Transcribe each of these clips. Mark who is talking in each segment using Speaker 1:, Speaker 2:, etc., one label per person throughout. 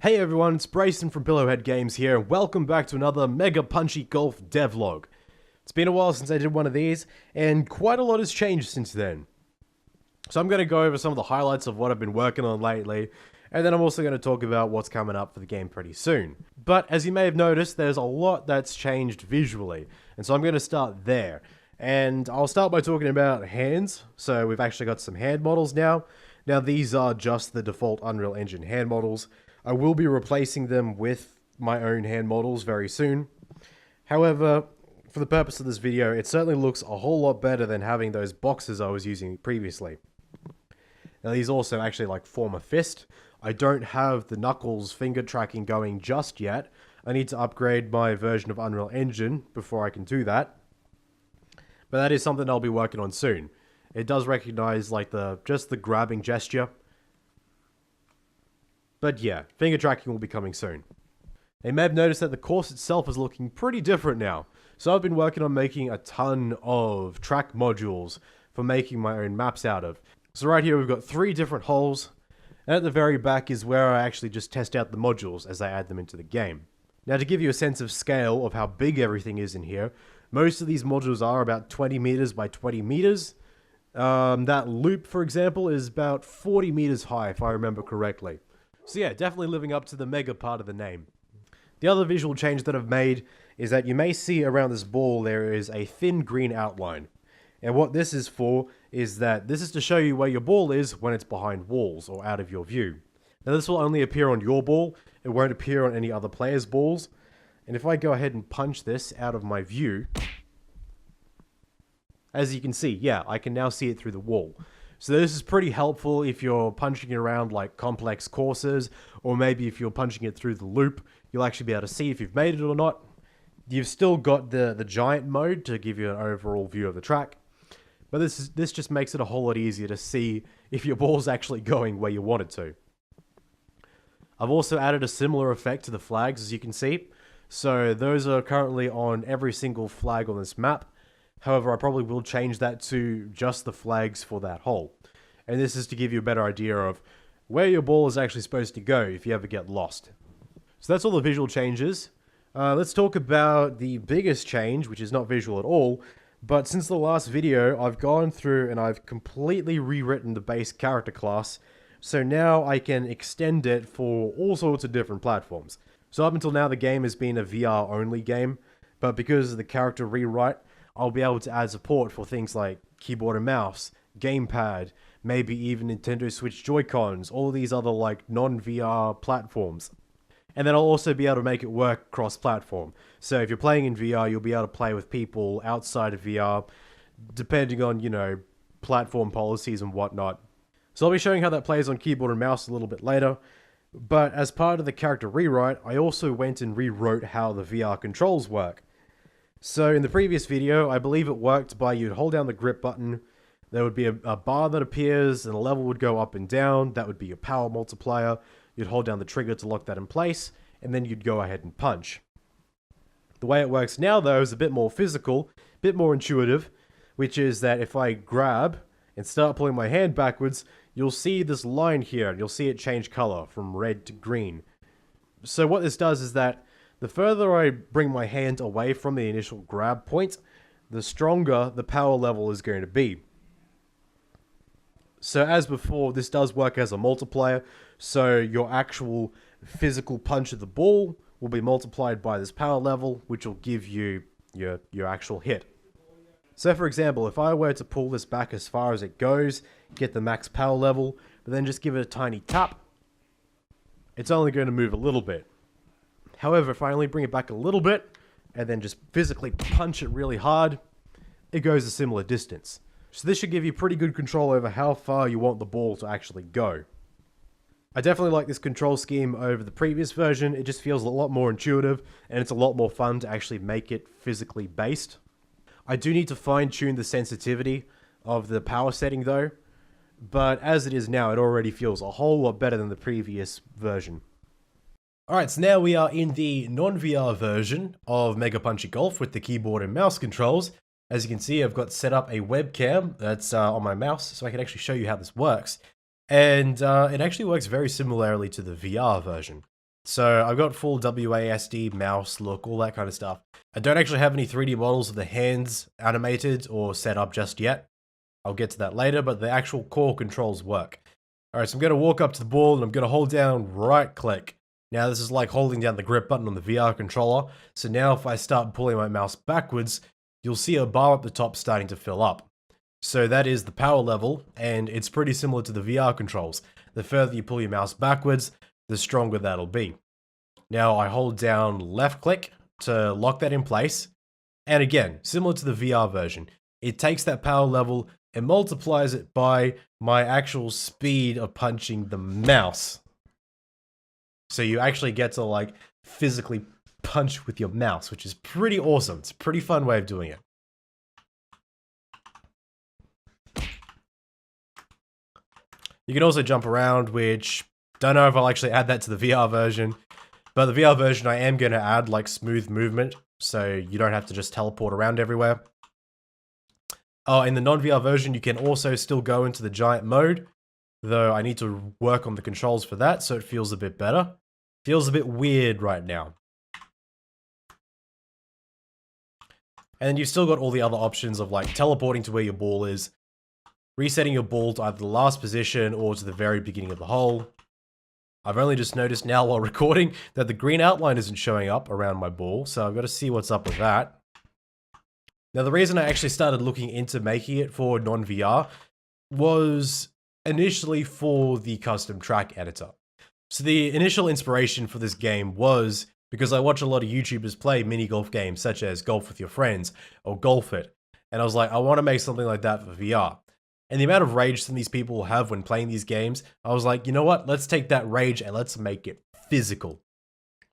Speaker 1: Hey everyone, it's Brayson from Pillowhead Games here, and welcome back to another Mega Punchy Golf Devlog. It's been a while since I did one of these, and quite a lot has changed since then. So I'm going to go over some of the highlights of what I've been working on lately, and then I'm also going to talk about what's coming up for the game pretty soon. But as you may have noticed, there's a lot that's changed visually, and so I'm going to start there. And I'll start by talking about hands. So we've actually got some hand models now. Now these are just the default Unreal Engine hand models. I will be replacing them with my own hand models very soon. However, for the purpose of this video, it certainly looks a whole lot better than having those boxes I was using previously. Now these also actually form a fist. I don't have the knuckles finger tracking going just yet. I need to upgrade my version of Unreal Engine before I can do that. But that is something I'll be working on soon. It does recognize just the grabbing gesture. But yeah, finger tracking will be coming soon. You may have noticed that the course itself is looking pretty different now. So I've been working on making a ton of track modules for making my own maps out of. So right here we've got 3 different holes, and at the very back is where I actually just test out the modules as I add them into the game. Now to give you a sense of scale of how big everything is in here, most of these modules are about 20 meters by 20 meters. That loop, for example, is about 40 meters high if I remember correctly. So yeah, definitely living up to the mega part of the name. The other visual change that I've made is that you may see around this ball there is a thin green outline. And what this is for is that this is to show you where your ball is when it's behind walls or out of your view. Now this will only appear on your ball, it won't appear on any other player's balls. And if I go ahead and punch this out of my view, as you can see, yeah, I can now see it through the wall. So this is pretty helpful if you're punching it around complex courses, or maybe if you're punching it through the loop, you'll actually be able to see if you've made it or not. You've still got the giant mode to give you an overall view of the track, but this just makes it a whole lot easier to see if your ball's actually going where you want it to. I've also added a similar effect to the flags, as you can see. So those are currently on every single flag on this map. However, I probably will change that to just the flags for that hole. And this is to give you a better idea of where your ball is actually supposed to go if you ever get lost. So that's all the visual changes. Let's talk about the biggest change, which is not visual at all. But since the last video, I've gone through and I've completely rewritten the base character class. So now I can extend it for all sorts of different platforms. So up until now, the game has been a VR only game. But because of the character rewrite, I'll be able to add support for things like keyboard and mouse, gamepad, maybe even Nintendo Switch Joy-Cons, all of these other non-VR platforms. And then I'll also be able to make it work cross-platform. So if you're playing in VR, you'll be able to play with people outside of VR, depending on, platform policies and whatnot. So I'll be showing how that plays on keyboard and mouse a little bit later. But as part of the character rewrite, I also went and rewrote how the VR controls work. So in the previous video, I believe it worked by you'd hold down the grip button, there would be a bar that appears and a level would go up and down, that would be your power multiplier, you'd hold down the trigger to lock that in place, and then you'd go ahead and punch. The way it works now though is a bit more physical, a bit more intuitive, which is that if I grab and start pulling my hand backwards, you'll see this line here, and you'll see it change color from red to green. So what this does is that the further I bring my hand away from the initial grab point, the stronger the power level is going to be. So as before, this does work as a multiplier, so your actual physical punch of the ball will be multiplied by this power level, which will give you your actual hit. So for example, if I were to pull this back as far as it goes, get the max power level, but then just give it a tiny tap, it's only going to move a little bit. However, if I only bring it back a little bit, and then just physically punch it really hard, it goes a similar distance. So this should give you pretty good control over how far you want the ball to actually go. I definitely like this control scheme over the previous version. It just feels a lot more intuitive, and it's a lot more fun to actually make it physically based. I do need to fine-tune the sensitivity of the power setting though, but as it is now, it already feels a whole lot better than the previous version. Alright, so now we are in the non-VR version of Mega Punchy Golf with the keyboard and mouse controls. As you can see, I've got set up a webcam that's on my mouse, so I can actually show you how this works. And it actually works very similarly to the VR version. So I've got full WASD, mouse, look, all that kind of stuff. I don't actually have any 3D models of the hands animated or set up just yet. I'll get to that later, but the actual core controls work. Alright, so I'm going to walk up to the ball and I'm going to hold down right click. Now this is like holding down the grip button on the VR controller. So now if I start pulling my mouse backwards, you'll see a bar up the top starting to fill up. So that is the power level, and it's pretty similar to the VR controls. The further you pull your mouse backwards, the stronger that'll be. Now I hold down left click to lock that in place. And again, similar to the VR version, it takes that power level and multiplies it by my actual speed of punching the mouse. So you actually get to like physically punch with your mouse, which is pretty awesome. It's a pretty fun way of doing it. You can also jump around, which don't know if I'll actually add that to the VR version. But the VR version, I am going to add like smooth movement, so you don't have to just teleport around everywhere. Oh, in the non-VR version, you can also still go into the giant mode, though I need to work on the controls for that, so it feels a bit better. Feels a bit weird right now. And you've still got all the other options of like teleporting to where your ball is, resetting your ball to either the last position or to the very beginning of the hole. I've only just noticed now while recording that the green outline isn't showing up around my ball, so I've got to see what's up with that. Now, the reason I actually started looking into making it for non-VR was initially for the custom track editor. So the initial inspiration for this game was because I watch a lot of YouTubers play mini golf games such as Golf with Your Friends or Golf It, and I was like, I want to make something like that for VR. And the amount of rage some of these people will have when playing these games, I was like, you know what? Let's take that rage and let's make it physical.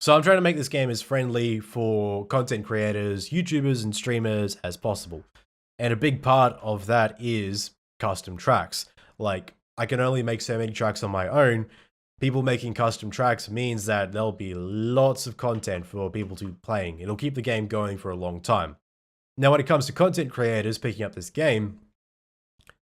Speaker 1: So I'm trying to make this game as friendly for content creators, YouTubers, and streamers as possible. And a big part of that is custom tracks. Like, I can only make so many tracks on my own. People making custom tracks means that there'll be lots of content for people to be playing. It'll keep the game going for a long time. Now, when it comes to content creators picking up this game,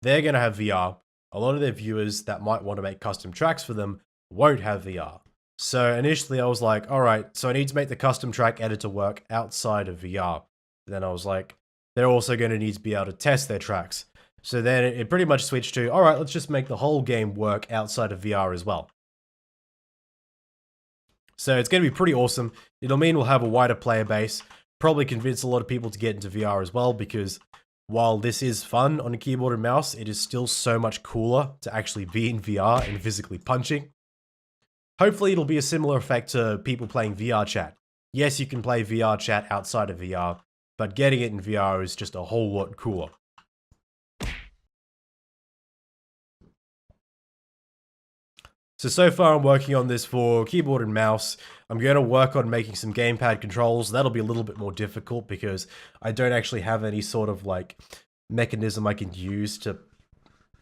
Speaker 1: they're going to have VR. A lot of their viewers that might want to make custom tracks for them won't have VR. So initially I was like, all right, so I need to make the custom track editor work outside of VR. Then I was like, they're also going to need to be able to test their tracks. So then it pretty much switched to, all right, let's just make the whole game work outside of VR as well. So it's going to be pretty awesome. It'll mean we'll have a wider player base, probably convince a lot of people to get into VR as well, because while this is fun on a keyboard and mouse, it is still so much cooler to actually be in VR and physically punching. Hopefully it'll be a similar effect to people playing VR chat. Yes, you can play VR chat outside of VR, but getting it in VR is just a whole lot cooler. So far I'm working on this for keyboard and mouse. I'm going to work on making some gamepad controls. That'll be a little bit more difficult because I don't actually have any sort of like mechanism I can use to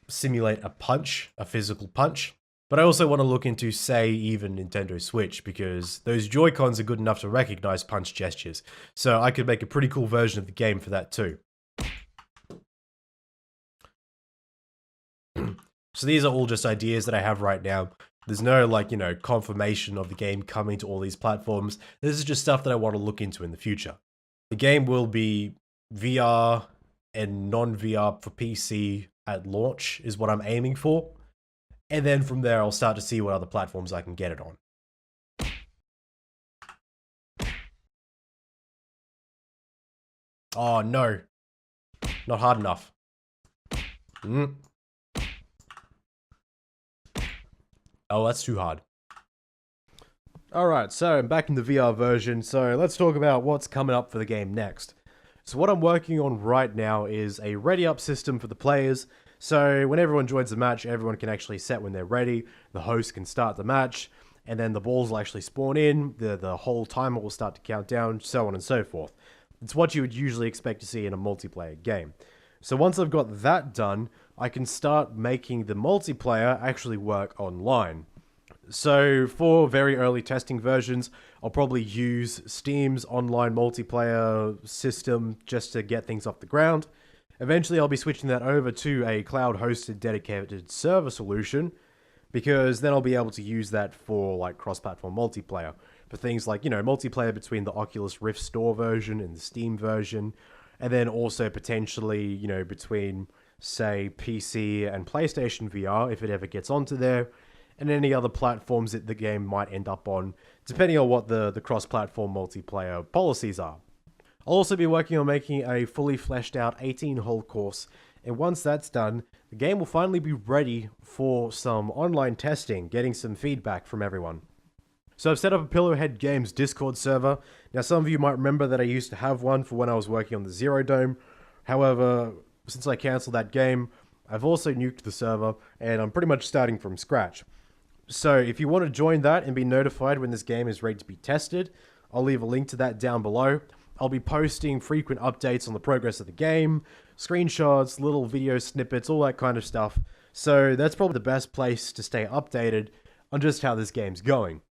Speaker 1: simulate a punch, a physical punch. But I also want to look into, say, even Nintendo Switch, because those Joy-Cons are good enough to recognize punch gestures. So I could make a pretty cool version of the game for that too. So these are all just ideas that I have right now. There's no, like, you know, confirmation of the game coming to all these platforms. This is just stuff that I want to look into in the future. The game will be VR and non-VR for PC at launch is what I'm aiming for. And then from there, I'll start to see what other platforms I can get it on. Oh, no. Not hard enough. Oh, that's too hard. Alright, so I'm back in the VR version, so let's talk about what's coming up for the game next. So what I'm working on right now is a ready up system for the players. So when everyone joins the match, everyone can actually set when they're ready, the host can start the match, and then the balls will actually spawn in, the whole timer will start to count down, so on and so forth. It's what you would usually expect to see in a multiplayer game. So once I've got that done, I can start making the multiplayer actually work online. So for very early testing versions, I'll probably use Steam's online multiplayer system just to get things off the ground. Eventually I'll be switching that over to a cloud-hosted dedicated server solution. because then I'll be able to use that for like cross-platform multiplayer, for things like, multiplayer between the Oculus Rift Store version and the Steam version, and then also potentially, between, say, PC and PlayStation VR, if it ever gets onto there, and any other platforms that the game might end up on, depending on what the cross-platform multiplayer policies are. I'll also be working on making a fully fleshed out 18-hole course, and once that's done, the game will finally be ready for some online testing, getting some feedback from everyone. So I've set up a Pillowhead Games Discord server. Now some of you might remember that I used to have one for when I was working on the Zero Dome. However, since I cancelled that game, I've also nuked the server, and I'm pretty much starting from scratch. So if you want to join that and be notified when this game is ready to be tested, I'll leave a link to that down below. I'll be posting frequent updates on the progress of the game, screenshots, little video snippets, all that kind of stuff. So that's probably the best place to stay updated on just how this game's going.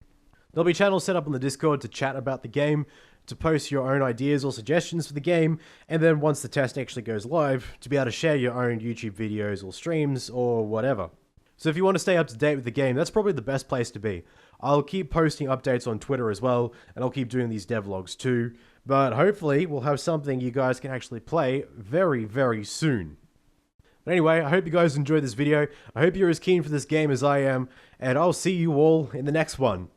Speaker 1: There'll be channels set up on the Discord to chat about the game, to post your own ideas or suggestions for the game, and then once the test actually goes live, to be able to share your own YouTube videos or streams or whatever. So if you want to stay up to date with the game, that's probably the best place to be. I'll keep posting updates on Twitter as well, and I'll keep doing these devlogs too, but hopefully we'll have something you guys can actually play very, very soon. But anyway, I hope you guys enjoyed this video. I hope you're as keen for this game as I am, and I'll see you all in the next one.